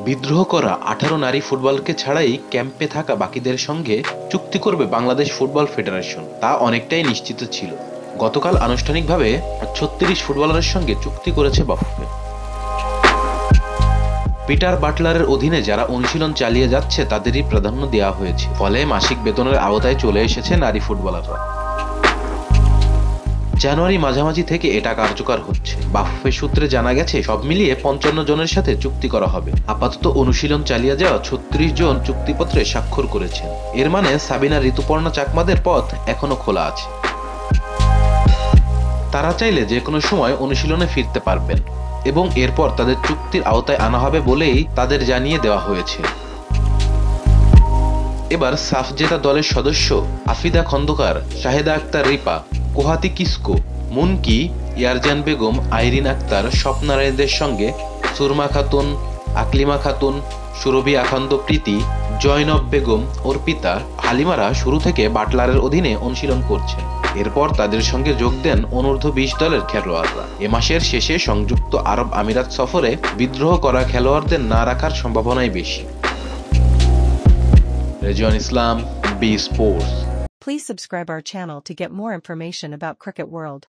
বিদ্রোহ করা 18 নারী ফুটবলকে ছাড়াই ক্যাম্পে থাকা বাকিদের সঙ্গে চুক্তি করবে বাংলাদেশ ফুটবল ফেডারেশন, তা অনেকটাই নিশ্চিত ছিল। গতকাল আনুষ্ঠানিকভাবে 36 ফুটবলারের সঙ্গে চুক্তি করেছে বাফুফে। পিটার বাটলারের অধীনে যারা অনুশীলন চালিয়ে যাচ্ছে তাদেরই প্রাধান্য দেওয়া হয়েছে, ফলে মাসিক বেতনের আওতায় চলে এসেছে নারী ফুটবলাররা। জানুয়ারি মাঝামাঝি থেকে এটা কার্যকর হচ্ছে। বাফুফে সূত্রে জানা গেছে, সব মিলিয়ে 55 জনের সাথে চুক্তি করা হবে। আপাতত অনুশীলন চালিয়ে যাওয়া 36 জন চুক্তিপত্রে স্বাক্ষর করেছেন। এর মানে সাবিনা, ঋতুপর্ণা চাকমাদের পথ এখনো খোলা আছে। তারা চাইলে যে কোনো সময় অনুশীলনে ফিরতে পারবেন এবং এরপর তাদের চুক্তির আওতায় আনা হবে বলেই তাদের জানিয়ে দেওয়া হয়েছে। এবার সাফ জেতা দলের সদস্য আফিদা খন্দকার, শাহেদা আক্তার রিপা, কোহাতি কিসকো, মুনকি, ইয়ারজান বেগম, আইরিন আক্তার, স্বপ্নারায়ণদের সঙ্গে সুরমা খাতুন, আকলিমা খাতুন, সুরভি আখন্দ প্রীতি, জয়নব বেগম, অর্পিতা, হালিমারা শুরু থেকে বাটলারের অধীনে অনুশীলন করছেন। এরপর তাদের সঙ্গে যোগ দেন অনূর্ধ্ব 20 দলের খেলোয়াড়রা। এ মাসের শেষে সংযুক্ত আরব আমিরাত সফরে বিদ্রোহ করা খেলোয়াড়দের না রাখার সম্ভাবনাই বেশি। Rezwan Islam, B sports. Please subscribe our channel to get more information about Cricket World.